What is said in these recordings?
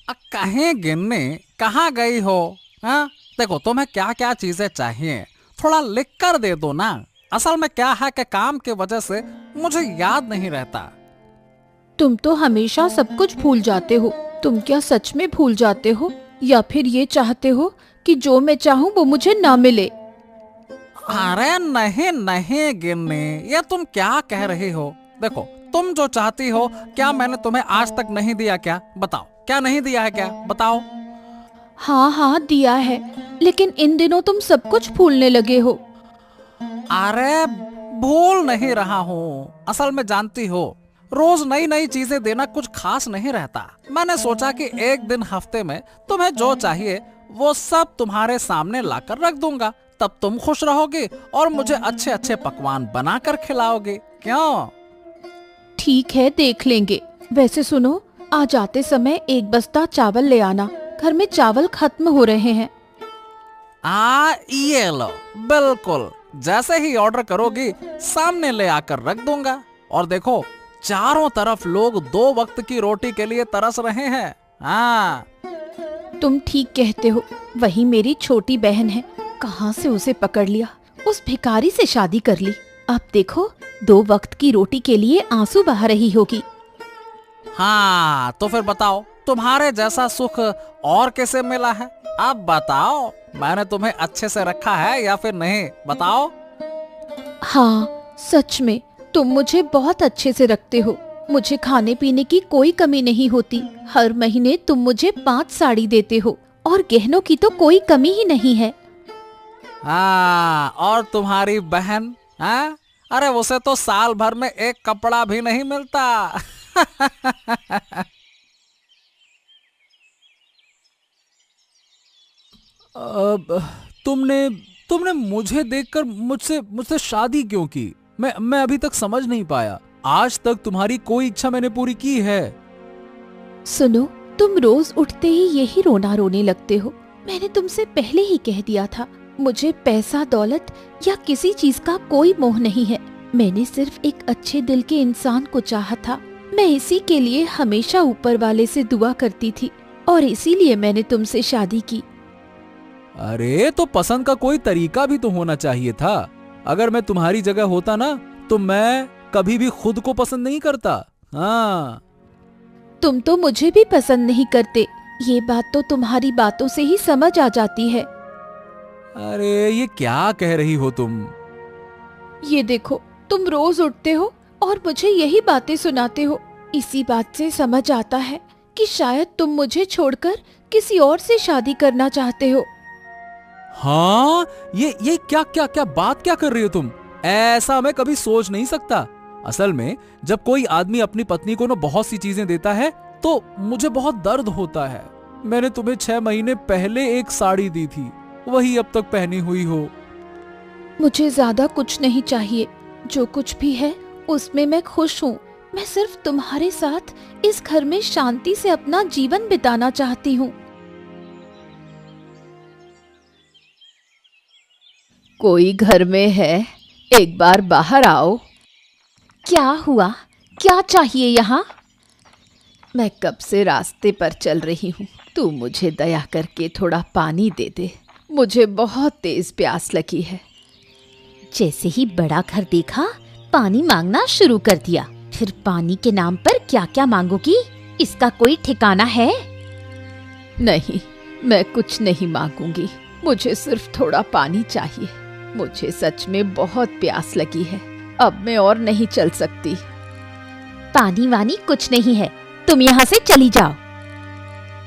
कहीं गिन्नी, कहाँ गई हो? हाँ, देखो तुम्हें क्या क्या चीजें चाहिए, थोड़ा लिख कर दे दो ना। असल में क्या है कि काम की वजह से मुझे याद नहीं रहता। तुम तो हमेशा सब कुछ भूल जाते हो। तुम क्या सच में भूल जाते हो या फिर ये चाहते हो कि जो मैं चाहूँ वो मुझे ना मिले? अरे नहीं नहीं गिन्नी, ये तुम क्या कह रही हो? देखो, तुम जो चाहती हो, क्या मैंने तुम्हें आज तक नहीं दिया क्या? बताओ, क्या नहीं दिया है क्या? बताओ। हाँ हाँ दिया है, लेकिन इन दिनों तुम सब कुछ भूलने लगे हो। अरे भूल नहीं रहा हूँ, असल में जानती हो, रोज नई नई चीजें देना कुछ खास नहीं रहता। मैंने सोचा कि एक दिन हफ्ते में तुम्हें जो चाहिए वो सब तुम्हारे सामने लाकर रख दूंगा, तब तुम खुश रहोगे और मुझे अच्छे अच्छे पकवान बनाकर खिलाओगे। क्यों? ठीक है, देख लेंगे। वैसे सुनो, आज आते समय एक बस्ता चावल ले आना, घर में चावल खत्म हो रहे हैं। ये लो, बिल्कुल जैसे ही ऑर्डर करोगी सामने ले आकर रख दूंगा। और देखो, चारों तरफ लोग 2 वक्त की रोटी के लिए तरस रहे हैं। हाँ। तुम ठीक कहते हो, वही मेरी छोटी बहन है, कहाँ से उसे पकड़ लिया, उस भिखारी से शादी कर ली। अब देखो, 2 वक्त की रोटी के लिए आंसू बहा रही होगी। हाँ, तो फिर बताओ, तुम्हारे जैसा सुख और कैसे मिला है? अब बताओ, मैंने तुम्हें अच्छे से रखा है या फिर नहीं? बताओ। हाँ, सच में तुम मुझे बहुत अच्छे से रखते हो। मुझे खाने पीने की कोई कमी नहीं होती। हर महीने तुम मुझे 5 साड़ी देते हो और गहनों की तो कोई कमी ही नहीं है। हाँ, और तुम्हारी बहन? हाँ, अरे उसे तो साल भर में एक कपड़ा भी नहीं मिलता। अब तुमने तुमने मुझे देखकर मुझसे मुझसे शादी क्यों की? मैं अभी तक समझ नहीं पाया। आज तक तुम्हारी कोई इच्छा मैंने पूरी की है? सुनो, तुम रोज उठते ही यही रोना रोने लगते हो। मैंने तुमसे पहले ही कह दिया था, मुझे पैसा दौलत या किसी चीज का कोई मोह नहीं है। मैंने सिर्फ एक अच्छे दिल के इंसान को चाहा था। मैं इसी के लिए हमेशा ऊपर वाले से दुआ करती थी और इसीलिए मैंने तुमसे शादी की। अरे तो पसंद का कोई तरीका भी तो होना चाहिए था। अगर मैं तुम्हारी जगह होता ना, तो मैं कभी भी खुद को पसंद नहीं करता। हाँ। तुम तो मुझे भी पसंद नहीं करते, ये बात तो तुम्हारी बातों से ही समझ आ जाती है। अरे ये क्या कह रही हो तुम? ये देखो, तुम रोज उठते हो और मुझे यही बातें सुनाते हो। इसी बात से समझ आता है कि शायद तुम मुझे छोड़कर किसी और से शादी करना चाहते हो। हाँ, ये क्या क्या क्या बात क्या कर रही हो तुम? ऐसा मैं कभी सोच नहीं सकता। असल में जब कोई आदमी अपनी पत्नी को ना बहुत सी चीजें देता है तो मुझे बहुत दर्द होता है। मैंने तुम्हें 6 महीने पहले एक साड़ी दी थी, वही अब तक पहनी हुई हो। मुझे ज्यादा कुछ नहीं चाहिए, जो कुछ भी है उसमें मैं खुश हूँ। मैं सिर्फ तुम्हारे साथ इस घर में शांति से अपना जीवन बिताना चाहती हूँ। कोई घर में है? एक बार बाहर आओ। क्या हुआ? क्या चाहिए यहाँ? मैं कब से रास्ते पर चल रही हूँ, तू मुझे दया करके थोड़ा पानी दे दे। मुझे बहुत तेज प्यास लगी है। जैसे ही बड़ा घर देखा, पानी मांगना शुरू कर दिया। फिर पानी के नाम पर क्या क्या मांगोगी? इसका कोई ठिकाना है? नहीं, मैं कुछ नहीं मांगूंगी। मुझे सिर्फ थोड़ा पानी चाहिए। मुझे सच में बहुत प्यास लगी है। अब मैं और नहीं चल सकती। पानी वानी कुछ नहीं है, तुम यहाँ से चली जाओ।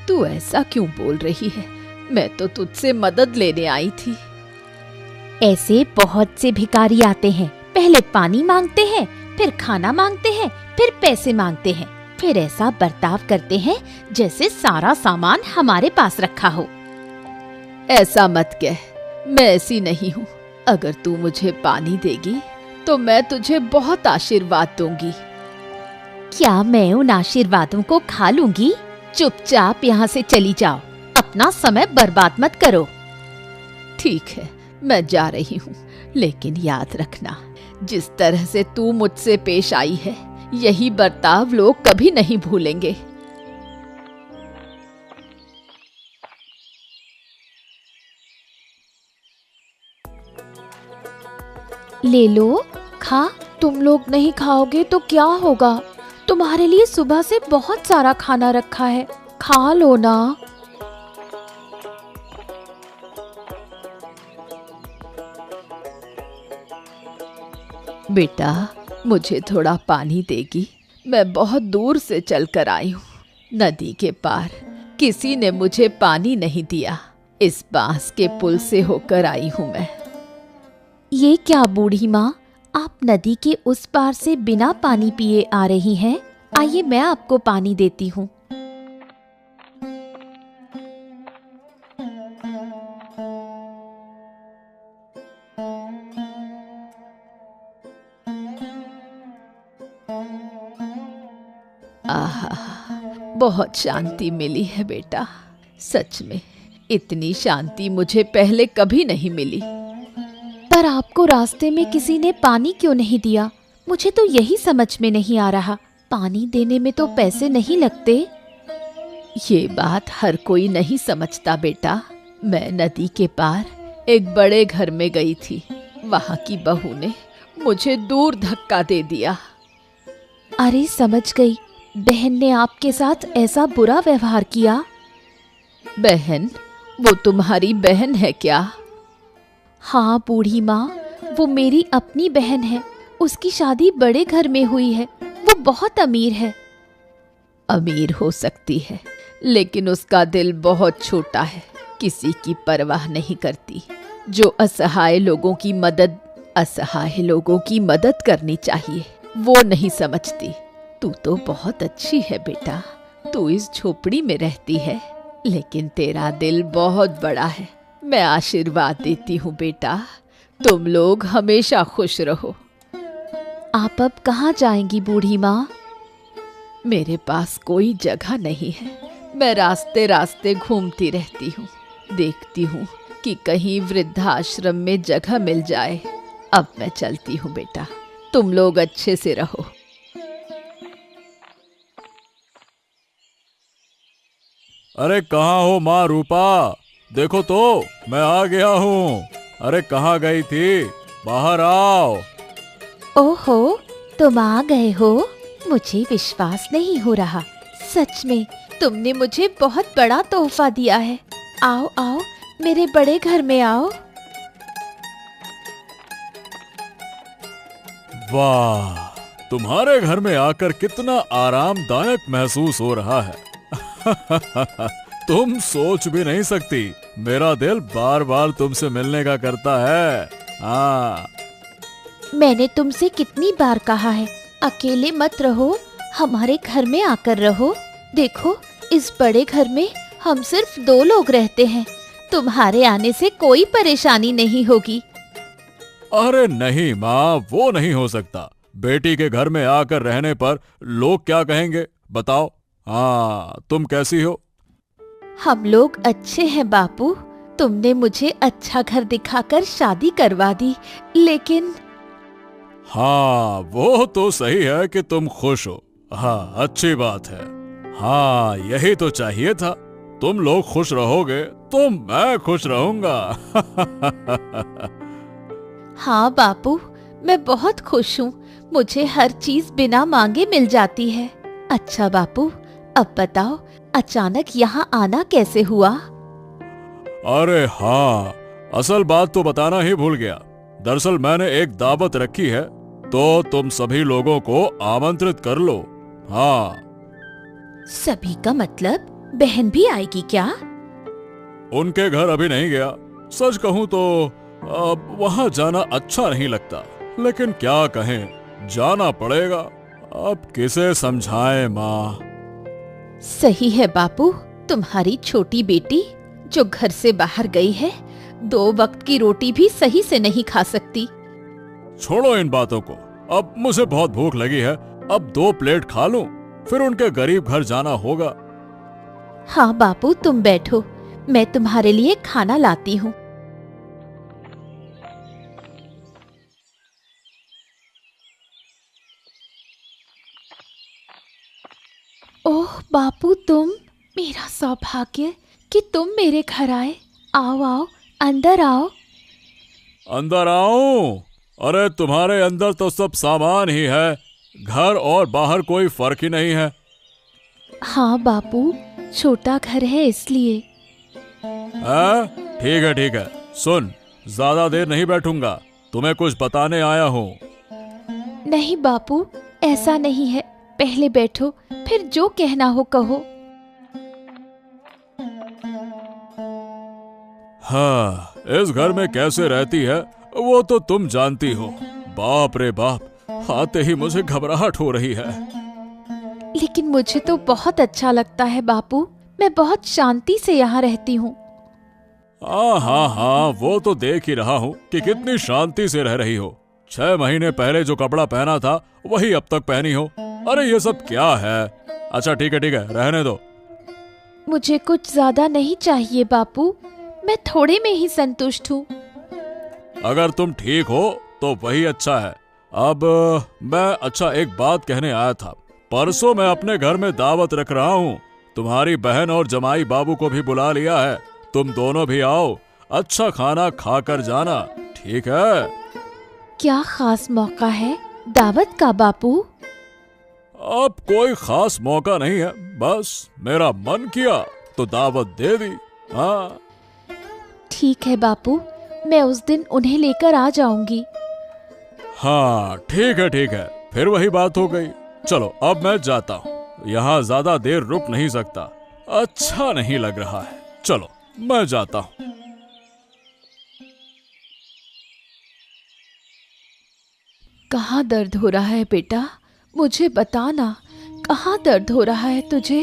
तू ऐसा क्यों बोल रही है? मैं तो तुझसे मदद लेने आई थी। ऐसे बहुत से भिखारी आते हैं, पहले पानी मांगते हैं, फिर खाना मांगते हैं, फिर पैसे मांगते हैं, फिर ऐसा बर्ताव करते हैं जैसे सारा सामान हमारे पास रखा हो। ऐसा मत कह, मैं ऐसी नहीं हूँ। अगर तू मुझे पानी देगी तो मैं तुझे बहुत आशीर्वाद दूंगी। क्या मैं उन आशीर्वादों को खा लूंगी? चुपचाप यहाँ से चली जाओ, अपना समय बर्बाद मत करो। ठीक है, मैं जा रही हूँ, लेकिन याद रखना, जिस तरह से तू मुझसे पेश आई है, यही बर्ताव लोग कभी नहीं भूलेंगे। ले लो, खा। तुम लोग नहीं खाओगे तो क्या होगा? तुम्हारे लिए सुबह से बहुत सारा खाना रखा है, खा लो ना। बेटा, मुझे थोड़ा पानी देगी? मैं बहुत दूर से चलकर आई हूँ, नदी के पार। किसी ने मुझे पानी नहीं दिया। इस बांस के पुल से होकर आई हूँ मैं। ये क्या बूढ़ी माँ, आप नदी के उस पार से बिना पानी पिए आ रही हैं? आइए मैं आपको पानी देती हूँ। आहा, बहुत शांति मिली है बेटा। सच में इतनी शांति मुझे पहले कभी नहीं मिली। पर आपको रास्ते में किसी ने पानी क्यों नहीं दिया? मुझे तो यही समझ में नहीं आ रहा। पानी देने में तो पैसे नहीं लगते। ये बात हर कोई नहीं समझता बेटा। मैं नदी के पार एक बड़े घर में गई थी। वहाँ की बहू ने मुझे दूर धक्का दे दिया। अरे समझ गई, बहन ने आपके साथ ऐसा बुरा व्यवहार किया। बहन? वो तुम्हारी बहन है क्या? हाँ बूढ़ी माँ, वो मेरी अपनी बहन है। उसकी शादी बड़े घर में हुई है। वो बहुत अमीर है। अमीर हो सकती है, लेकिन उसका दिल बहुत छोटा है। किसी की परवाह नहीं करती। जो असहाय लोगों की मदद करनी चाहिए, वो नहीं समझती। तू तो बहुत अच्छी है बेटा। तू इस झोपड़ी में रहती है, लेकिन तेरा दिल बहुत बड़ा है। मैं आशीर्वाद देती हूँ बेटा, तुम लोग हमेशा खुश रहो। आप अब कहाँ जाएंगी बूढ़ी माँ? मेरे पास कोई जगह नहीं है। मैं रास्ते रास्ते घूमती रहती हूँ, देखती हूँ कि कहीं वृद्धाश्रम में जगह मिल जाए। अब मैं चलती हूँ बेटा, तुम लोग अच्छे से रहो। अरे कहाँ हो माँ रूपा? देखो तो, मैं आ गया हूँ। अरे कहाँ गई थी? बाहर आओ। ओहो, तुम आ गए हो? मुझे विश्वास नहीं हो रहा। सच में तुमने मुझे बहुत बड़ा तोहफा दिया है। आओ आओ, मेरे बड़े घर में आओ। वाह, तुम्हारे घर में आकर कितना आरामदायक महसूस हो रहा है। तुम सोच भी नहीं सकती, मेरा दिल बार बार तुमसे मिलने का करता है। हाँ, मैंने तुमसे कितनी बार कहा है, अकेले मत रहो, हमारे घर में आकर रहो। देखो, इस बड़े घर में हम सिर्फ 2 लोग रहते हैं। तुम्हारे आने से कोई परेशानी नहीं होगी। अरे नहीं माँ, वो नहीं हो सकता। बेटी के घर में आकर रहने पर लोग क्या कहेंगे, बताओ। हाँ, तुम कैसी हो? हम लोग अच्छे हैं बापू। तुमने मुझे अच्छा घर दिखाकर शादी करवा दी, लेकिन हाँ, वो तो सही है कि तुम खुश हो। हाँ, अच्छी बात है। हाँ, यही तो चाहिए था। तुम लोग खुश रहोगे तो मैं खुश रहूंगा। हाँ बापू, मैं बहुत खुश हूँ। मुझे हर चीज बिना मांगे मिल जाती है। अच्छा बापू, अब बताओ, अचानक यहाँ आना कैसे हुआ? अरे हाँ, असल बात तो बताना ही भूल गया। दरअसल मैंने एक दावत रखी है, तो तुम सभी लोगों को आमंत्रित कर लो। हाँ। सभी का मतलब बहन भी आएगी क्या? उनके घर अभी नहीं गया। सच कहूँ तो अब वहाँ जाना अच्छा नहीं लगता, लेकिन क्या कहें, जाना पड़ेगा। अब किसे समझाएं माँ। सही है बापू, तुम्हारी छोटी बेटी जो घर से बाहर गई है, 2 वक्त की रोटी भी सही से नहीं खा सकती। छोड़ो इन बातों को, अब मुझे बहुत भूख लगी है। अब 2 प्लेट खा लूं, फिर उनके गरीब घर जाना होगा। हाँ बापू, तुम बैठो, मैं तुम्हारे लिए खाना लाती हूँ। ओह बापू, तुम, मेरा सौभाग्य कि तुम मेरे घर आए। आओ आओ, अंदर आओ। अंदर आऊं? अरे तुम्हारे अंदर तो सब सामान ही है, घर और बाहर कोई फर्क ही नहीं है। हाँ बापू, छोटा घर है इसलिए। ठीक है, सुन, ज्यादा देर नहीं बैठूंगा, तुम्हें कुछ बताने आया हूँ। नहीं बापू, ऐसा नहीं है, पहले बैठो, फिर जो कहना हो कहो। हाँ, इस घर में कैसे रहती है वो तो तुम जानती हो। बाप रे बाप, आते ही मुझे घबराहट हो रही है। लेकिन मुझे तो बहुत अच्छा लगता है बापू, मैं बहुत शांति से यहाँ रहती हूँ। हाँ, वो तो देख ही रहा हूँ कि कितनी शांति से रह रही हो। 6 महीने पहले जो कपड़ा पहना था वही अब तक पहनी हो। अरे ये सब क्या है? अच्छा ठीक है, रहने दो। मुझे कुछ ज्यादा नहीं चाहिए बापू, मैं थोड़े में ही संतुष्ट हूँ। अगर तुम ठीक हो तो वही अच्छा है। अब मैं एक बात कहने आया था। परसों मैं अपने घर में दावत रख रहा हूँ। तुम्हारी बहन और जमाई बाबू को भी बुला लिया है। तुम दोनों भी आओ, अच्छा खाना खाकर जाना, ठीक है? क्या खास मौका है दावत का बापू? अब कोई खास मौका नहीं है, बस मेरा मन किया तो दावत दे दी। हाँ ठीक है बापू, मैं उस दिन उन्हें लेकर आ जाऊंगी। हाँ ठीक है, फिर वही बात हो गई। चलो अब मैं जाता हूँ, यहाँ ज्यादा देर रुक नहीं सकता, अच्छा नहीं लग रहा है। चलो मैं जाता हूँ। कहाँ दर्द हो रहा है बेटा, मुझे बताना, कहाँ दर्द हो रहा है तुझे?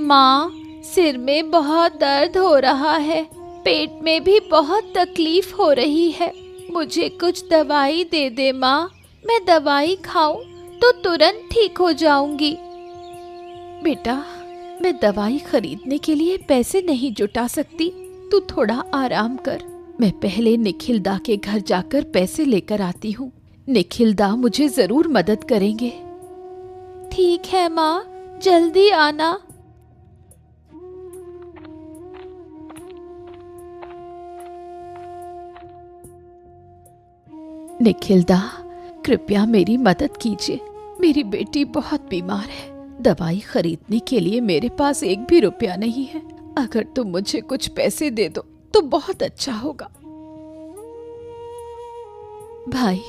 माँ, सिर में बहुत दर्द हो रहा है, पेट में भी बहुत तकलीफ हो रही है, मुझे कुछ दवाई दे दे माँ, मैं दवाई खाऊं तो तुरंत ठीक हो जाऊंगी। बेटा, मैं दवाई खरीदने के लिए पैसे नहीं जुटा सकती, तू थोड़ा आराम कर, मैं पहले निखिलदा के घर जाकर पैसे लेकर आती हूँ। निखिलदा मुझे जरूर मदद करेंगे। ठीक है माँ, जल्दी आना। निखिलदा, कृपया मेरी मदद कीजिए, मेरी बेटी बहुत बीमार है, दवाई खरीदने के लिए मेरे पास एक भी रुपया नहीं है, अगर तुम मुझे कुछ पैसे दे दो तो बहुत अच्छा होगा। भाई,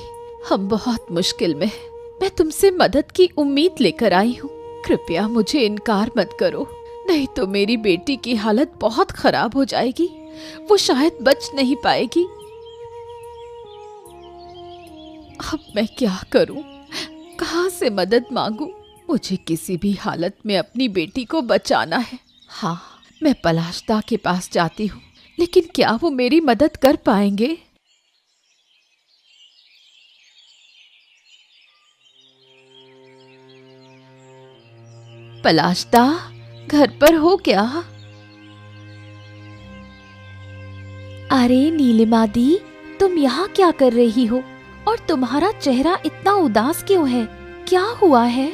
हम बहुत मुश्किल में हैं, मैं तुमसे मदद की उम्मीद लेकर आई हूँ, कृपया मुझे इनकार मत करो, नहीं तो मेरी बेटी की हालत बहुत खराब हो जाएगी, वो शायद बच नहीं पाएगी। अब मैं क्या करूं? कहां से मदद मांगूं? मुझे किसी भी हालत में अपनी बेटी को बचाना है। हाँ, मैं पलाशदा के पास जाती हूँ, लेकिन क्या वो मेरी मदद कर पाएंगे? पलाशदा, घर पर हो क्या? अरे नीलिमा दी, तुम यहाँ क्या कर रही हो और तुम्हारा चेहरा इतना उदास क्यों है? क्या हुआ है?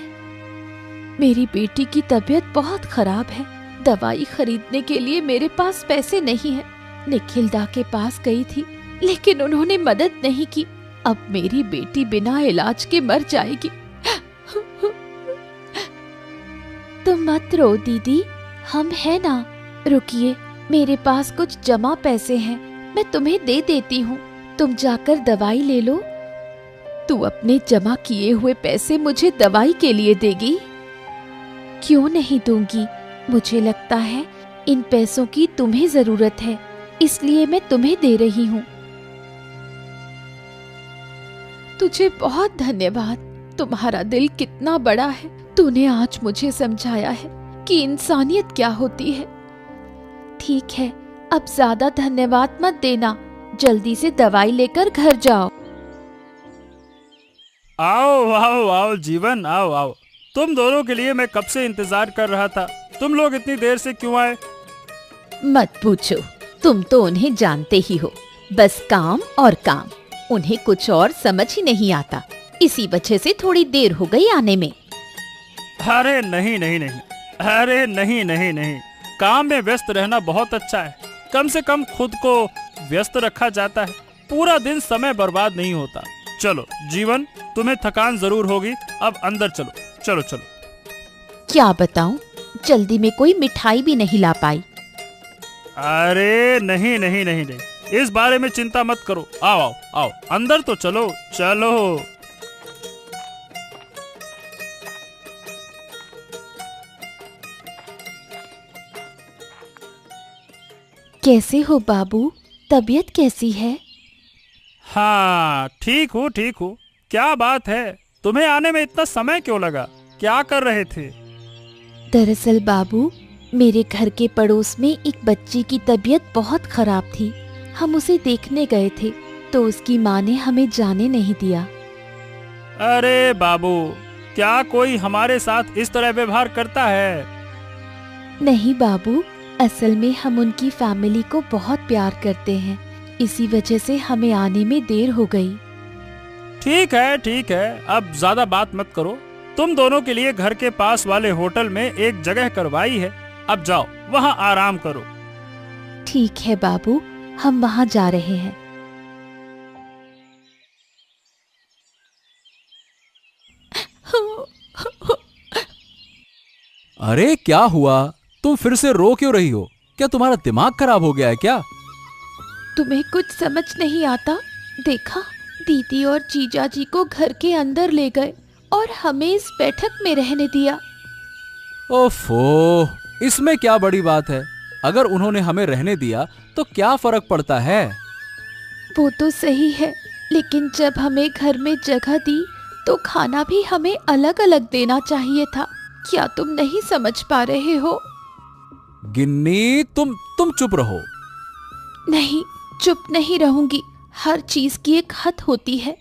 मेरी बेटी की तबीयत बहुत खराब है, दवाई खरीदने के लिए मेरे पास पैसे नहीं है। निखिलदा के पास गई थी, लेकिन उन्होंने मदद नहीं की। अब मेरी बेटी बिना इलाज के मर जाएगी। तुम मत रो दीदी, हम हैं ना। रुकिए, मेरे पास कुछ जमा पैसे हैं, मैं तुम्हें दे देती हूँ, तुम जाकर दवाई ले लो। तू अपने जमा किए हुए पैसे मुझे दवाई के लिए देगी? क्यों नहीं दूंगी, मुझे लगता है इन पैसों की तुम्हें जरूरत है, इसलिए मैं तुम्हें दे रही हूँ। तुझे बहुत धन्यवाद, तुम्हारा दिल कितना बड़ा है, तूने आज मुझे समझाया है कि इंसानियत क्या होती है। ठीक है, अब ज्यादा धन्यवाद मत देना, जल्दी से दवाई लेकर घर जाओ। आओ जीवन, आओ, तुम दोनों के लिए मैं कब से इंतजार कर रहा था। तुम लोग इतनी देर से क्यों आए? मत पूछो, तुम तो उन्हें जानते ही हो, बस काम और काम, उन्हें कुछ और समझ ही नहीं आता, इसी वजह से थोड़ी देर हो गई आने में। अरे नहीं, अरे नहीं, काम में व्यस्त रहना बहुत अच्छा है, कम से कम खुद को व्यस्त रखा जाता है। पूरा दिन समय बर्बाद नहीं होता। चलो जीवन, तुम्हें थकान जरूर होगी, अब अंदर चलो। चलो चलो। क्या बताऊं, जल्दी में कोई मिठाई भी नहीं ला पाई। अरे नहीं नहीं नहीं नहीं, इस बारे में चिंता मत करो। आओ आओ आओ, अंदर तो चलो चलो। कैसे हो बाबू, तबीयत कैसी है? हाँ ठीक हूँ ठीक हूँ। क्या बात है, तुम्हें आने में इतना समय क्यों लगा? क्या कर रहे थे? दरअसल बाबू, मेरे घर के पड़ोस में एक बच्ची की तबीयत बहुत खराब थी। हम उसे देखने गए थे तो उसकी माँ ने हमें जाने नहीं दिया। अरे बाबू, क्या कोई हमारे साथ इस तरह व्यवहार करता है? नहीं बाबू, असल में हम उनकी फैमिली को बहुत प्यार करते हैं, इसी वजह से हमें आने में देर हो गई। ठीक है, अब ज्यादा बात मत करो। तुम दोनों के लिए घर के पास वाले होटल में एक जगह करवाई है, अब जाओ वहाँ आराम करो। ठीक है बाबू, हम वहाँ जा रहे हैं। अरे क्या हुआ? तुम फिर से रो क्यों रही हो? क्या तुम्हारा दिमाग खराब हो गया है क्या? तुम्हें कुछ समझ नहीं आता? देखा, दीदी और जीजा जी को घर के अंदर ले गए और हमें इस बैठक में रहने दिया। ओफो, इसमें क्या बड़ी बात है? अगर उन्होंने हमें रहने दिया तो क्या फर्क पड़ता है? वो तो सही है, लेकिन जब हमें घर में जगह दी तो खाना भी हमें अलग अलग देना चाहिए था। क्या तुम नहीं समझ पा रहे हो? गिन्नी, तुम चुप रहो। नहीं, चुप नहीं रहूंगी। हर चीज की एक हद होती है।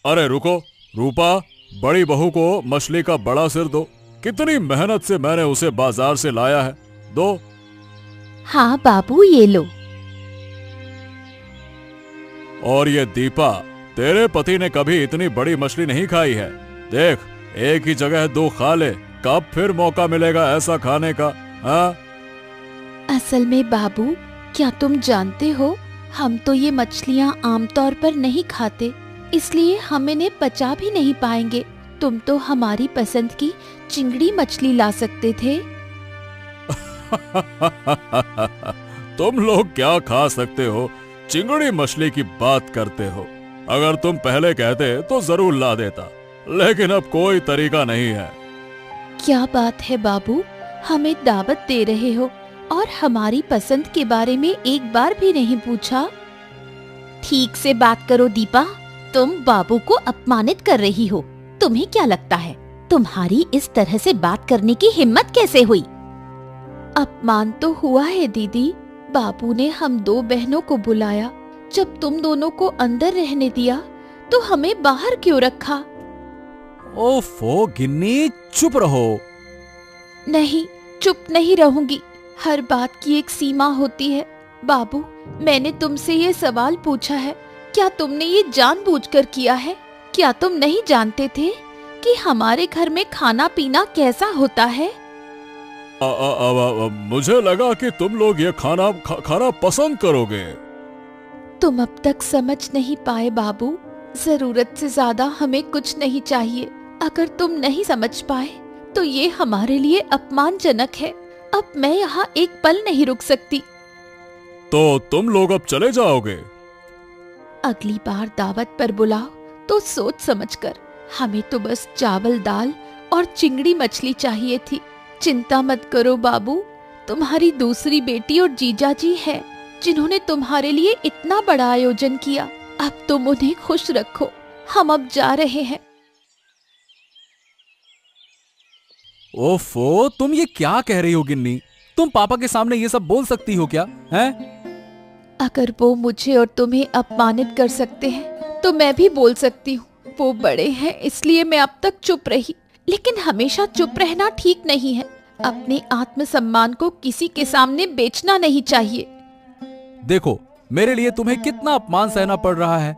अरे रुको रूपा, बड़ी बहू को मछली का बड़ा सिर दो। कितनी मेहनत से मैंने उसे बाजार से लाया है, दो। हाँ बाबू, ये लो। और ये दीपा, तेरे पति ने कभी इतनी बड़ी मछली नहीं खाई है। देख, एक ही जगह दो खा ले, कब फिर मौका मिलेगा ऐसा खाने का? हाँ? असल में बाबू, क्या तुम जानते हो, हम तो ये मछलियाँ आमतौर पर नहीं खाते, इसलिए हम इन्हें पचा भी नहीं पाएंगे। तुम तो हमारी पसंद की चिंगड़ी मछली ला सकते थे। तुम लोग क्या खा सकते हो? चिंगड़ी मछली की बात करते हो। अगर तुम पहले कहते तो जरूर ला देता, लेकिन अब कोई तरीका नहीं है। क्या बात है बाबू, हमें दावत दे रहे हो और हमारी पसंद के बारे में एक बार भी नहीं पूछा। ठीक से बात करो दीपा, तुम बाबू को अपमानित कर रही हो। तुम्हें क्या लगता है, तुम्हारी इस तरह से बात करने की हिम्मत कैसे हुई? अपमान तो हुआ है दीदी। बाबू ने हम दो बहनों को बुलाया, जब तुम दोनों को अंदर रहने दिया तो हमें बाहर क्यों रखा? ओफो गिन्नी, चुप रहो। नहीं, चुप नहीं रहूंगी। हर बात की एक सीमा होती है। बाबू, मैंने तुमसे ये सवाल पूछा है, क्या तुमने ये जानबूझकर किया है? क्या तुम नहीं जानते थे कि हमारे घर में खाना पीना कैसा होता है? मुझे लगा कि तुम लोग ये खाना पसंद करोगे। तुम अब तक समझ नहीं पाए बाबू, जरूरत से ज्यादा हमें कुछ नहीं चाहिए। अगर तुम नहीं समझ पाए तो ये हमारे लिए अपमानजनक है। अब मैं यहाँ एक पल नहीं रुक सकती। तो तुम लोग अब चले जाओगे? अगली बार दावत पर बुलाओ तो सोच समझकर। हमें तो बस चावल दाल और चिंगड़ी मछली चाहिए थी। चिंता मत करो बाबू, तुम्हारी दूसरी बेटी और जीजा जी है जिन्होंने तुम्हारे लिए इतना बड़ा आयोजन किया। अब तुम उन्हें खुश रखो। हम अब जा रहे हैं। ओफो, तुम ये क्या कह रही हो गिन्नी? तुम पापा के सामने ये सब बोल सकती हो क्या? हैं? अगर वो मुझे और तुम्हें अपमानित कर सकते हैं तो मैं भी बोल सकती हूँ। वो बड़े हैं इसलिए मैं अब तक चुप रही, लेकिन हमेशा चुप रहना ठीक नहीं है। अपने आत्मसम्मान को किसी के सामने बेचना नहीं चाहिए। देखो, मेरे लिए तुम्हें कितना अपमान सहना पड़ रहा है।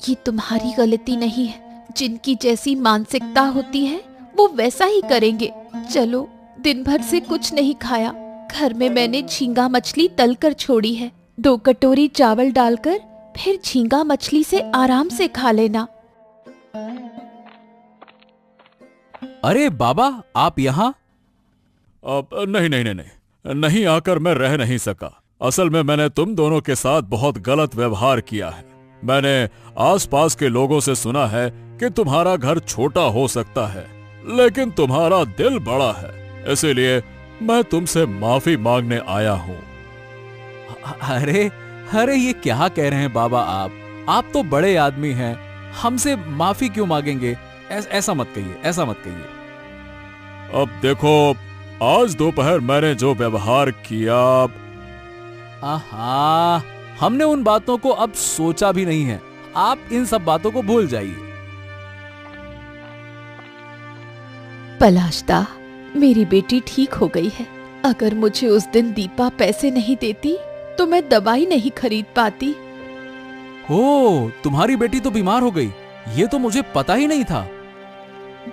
ये तुम्हारी गलती नहीं है। जिनकी जैसी मानसिकता होती है वो वैसा ही करेंगे। चलो, दिन भर से कुछ नहीं खाया, घर में मैंने झींगा मछली तल कर छोड़ी है। 2 कटोरी चावल डालकर फिर झींगा मछली से आराम से खा लेना। अरे बाबा, आप यहाँ? अब नहीं नहीं नहीं नहीं नहीं आकर मैं रह नहीं सका। असल में मैंने तुम दोनों के साथ बहुत गलत व्यवहार किया है। मैंने आसपास के लोगों से सुना है कि तुम्हारा घर छोटा हो सकता है, लेकिन तुम्हारा दिल बड़ा है। इसीलिए मैं तुमसे माफी मांगने आया हूँ। अरे अरे, ये क्या कह रहे हैं बाबा आप तो बड़े आदमी हैं, हमसे माफी क्यों मांगेंगे? ऐसा मत कहिए, ऐसा मत कहिए। अब देखो, आज दोपहर मैंने जो व्यवहार किया। आहा, हमने उन बातों को अब सोचा भी नहीं है। आप इन सब बातों को भूल जाइए। पलाशदा, मेरी बेटी ठीक हो गई है। अगर मुझे उस दिन दीपा पैसे नहीं देती तो मैं दवाई नहीं खरीद पाती। ओ, तुम्हारी बेटी तो बीमार हो गई, ये तो मुझे पता ही नहीं था।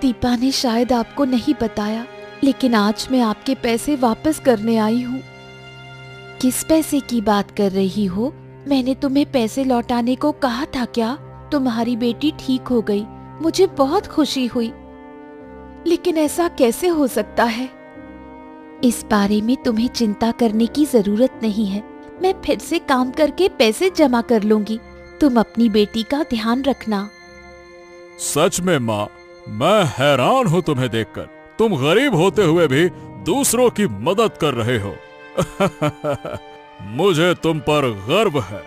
दीपा ने शायद आपको नहीं बताया, लेकिन आज मैं आपके पैसे वापस करने आई हूँ। किस पैसे की बात कर रही हो? मैंने तुम्हें पैसे लौटाने को कहा था क्या? तुम्हारी बेटी ठीक हो गई, मुझे बहुत खुशी हुई। लेकिन ऐसा कैसे हो सकता है? इस बारे में तुम्हें चिंता करने की जरूरत नहीं है। मैं फिर से काम करके पैसे जमा कर लूंगी। तुम अपनी बेटी का ध्यान रखना। सच में माँ, मैं हैरान हूँ तुम्हें देखकर। तुम गरीब होते हुए भी दूसरों की मदद कर रहे हो। मुझे तुम पर गर्व है।